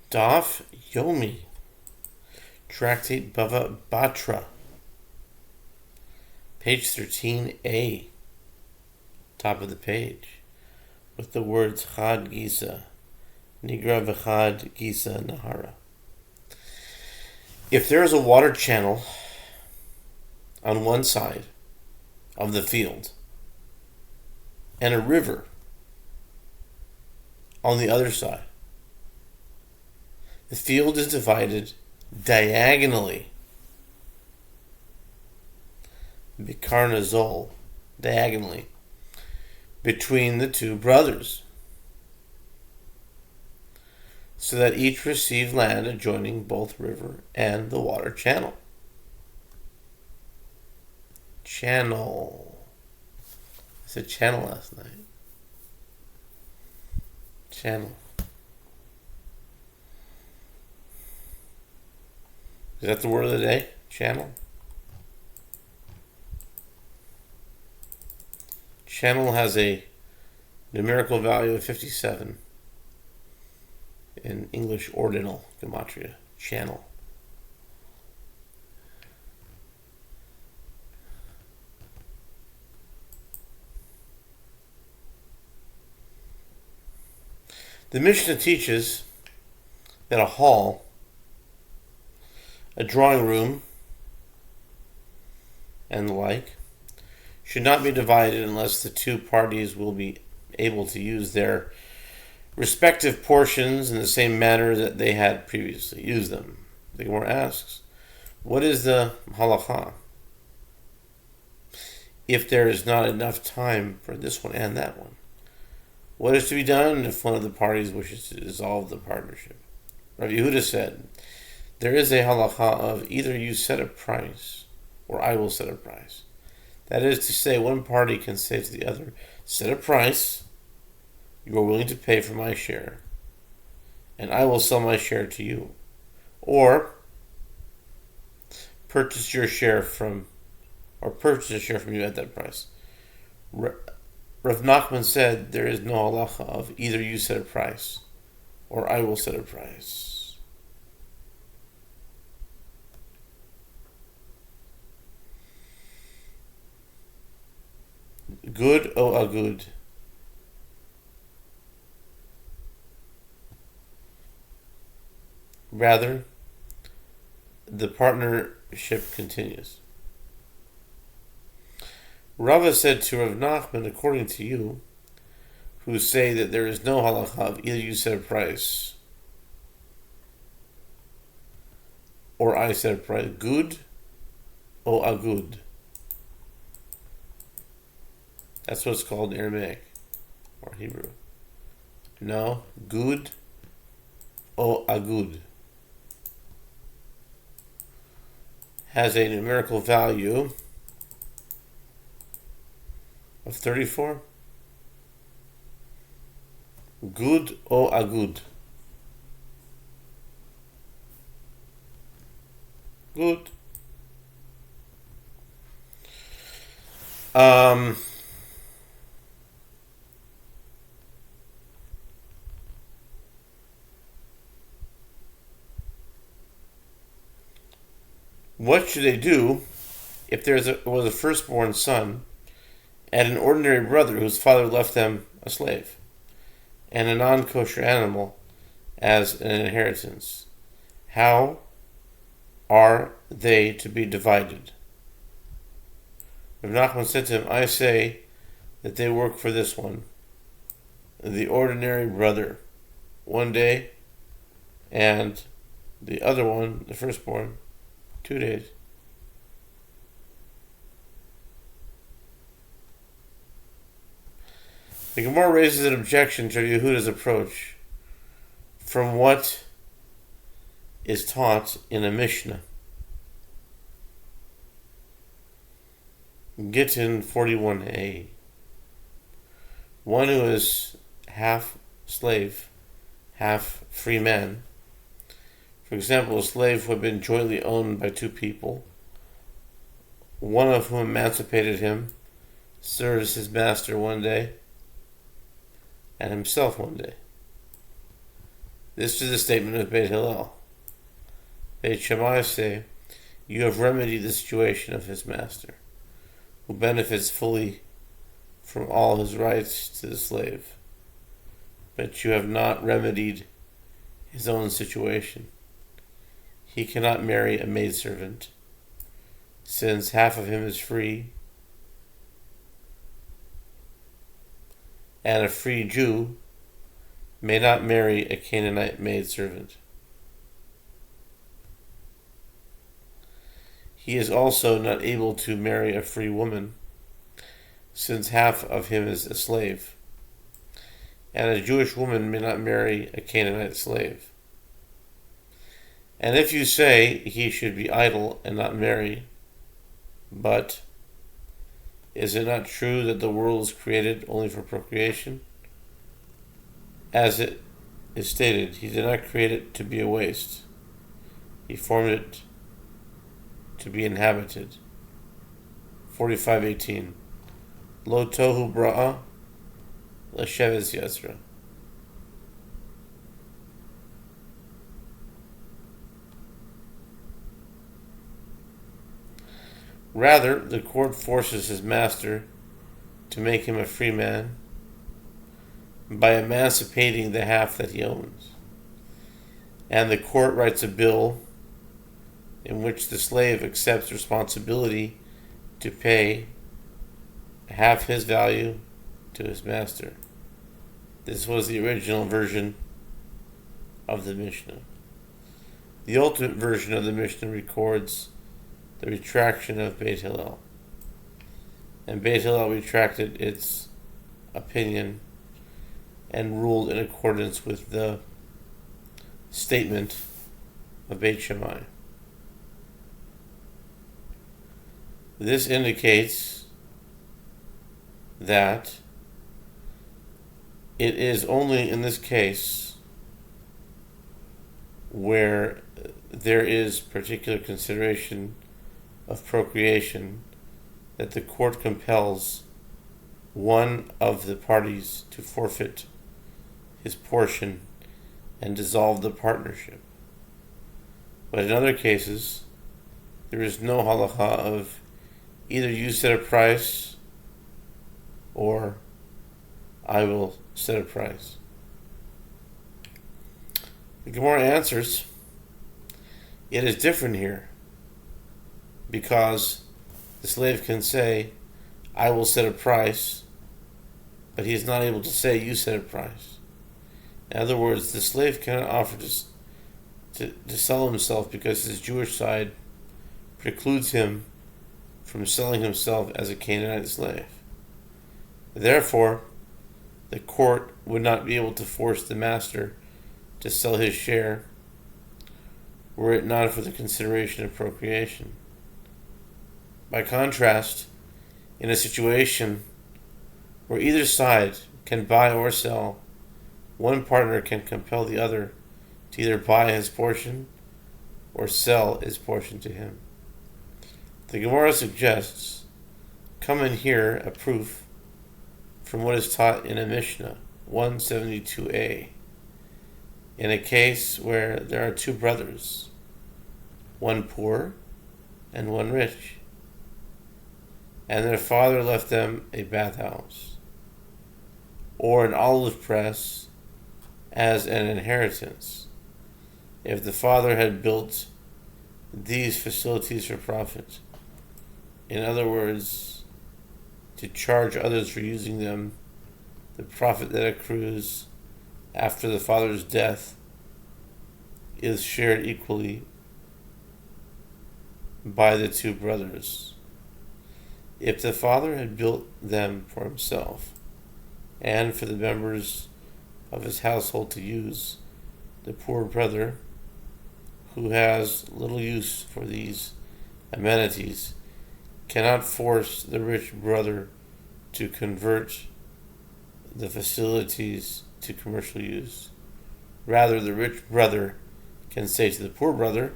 Daf Yomi, Tractate Batra, page 13a, top of the page, with the words Chad Gisa, Nigra v'Chad Gisa Nahara. If there is a water channel on one side of the field and a river on the other side, the field is divided diagonally, bikarnazol, diagonally, between the two brothers, so that each receive land adjoining both river and the water channel. Channel. I said channel last night. Channel. Is that the word of the day? Channel? Channel has a numerical value of 57 in English ordinal gematria. Channel. The Mishnah teaches that a hall, a drawing room, and the like, should not be divided unless the two parties will be able to use their respective portions in the same manner that they had previously used them. The Gemara asks, what is the halacha if there is not enough time for this one and that one? What is to be done if one of the parties wishes to dissolve the partnership? Rav Yehuda said, there is a halacha of either you set a price or I will set a price. That is to say, one party can say to the other, set a price you are willing to pay for my share, and I will sell my share to you. Or purchase a share from you at that price. Rav Nachman said there is no halacha of either you set a price or I will set a price. Good o agud. Rather, the partnership continues. Rava said to Rav Nachman, according to you, who say that there is no halacha of either you set a price or I set a price, good o agud. That's what it's called in Aramaic or Hebrew. No, good o agud has a numerical value of 34. Good o agud. Good. What should they do if there was a firstborn son and an ordinary brother whose father left them a slave and a non-kosher animal as an inheritance? How are they to be divided? Rav Nachman said to him, I say that they work for this one, the ordinary brother, 1 day, and the other one, the firstborn, 2 days. The Gemara raises an objection to Yehuda's approach from what is taught in a Mishnah. Gittin 41a. One who is half slave, half free man. For example, a slave who had been jointly owned by two people, one of whom emancipated him, serves his master 1 day, and himself 1 day. This is the statement of Beit Hillel. Beit Shammai say, you have remedied the situation of his master, who benefits fully from all his rights to the slave, but you have not remedied his own situation. He cannot marry a maidservant, since half of him is free, and a free Jew may not marry a Canaanite maidservant. He is also not able to marry a free woman, since half of him is a slave, and a Jewish woman may not marry a Canaanite slave. And if you say he should be idle and not marry, but is it not true that the world was created only for procreation? As it is stated, he did not create it to be a waste. He formed it to be inhabited. 45:18. Lo tohu bra'a, l'sheves yasra. Rather, the court forces his master to make him a free man by emancipating the half that he owns. And the court writes a bill in which the slave accepts responsibility to pay half his value to his master. This was the original version of the Mishnah. The ultimate version of the Mishnah records the retraction of Beit Hillel. And Beit Hillel retracted its opinion and ruled in accordance with the statement of Beit Shammai. This indicates that it is only in this case where there is particular consideration of procreation that the court compels one of the parties to forfeit his portion and dissolve the partnership. But in other cases, there is no halakha of either you set a price or I will set a price. The Gemara answers, it is different here because the slave can say, I will set a price, but he is not able to say, you set a price. In other words, the slave cannot offer to sell himself because his Jewish side precludes him from selling himself as a Canaanite slave. Therefore, the court would not be able to force the master to sell his share were it not for the consideration of procreation. By contrast, in a situation where either side can buy or sell, one partner can compel the other to either buy his portion or sell his portion to him. The Gemara suggests, come and hear a proof from what is taught in a Mishnah, 172a, in a case where there are two brothers, one poor and one rich, and their father left them a bathhouse or an olive press as an inheritance. If the father had built these facilities for profit, in other words, to charge others for using them, the profit that accrues after the father's death is shared equally by the two brothers. If the father had built them for himself and for the members of his household to use, the poor brother, who has little use for these amenities, cannot force the rich brother to convert the facilities to commercial use. Rather, the rich brother can say to the poor brother,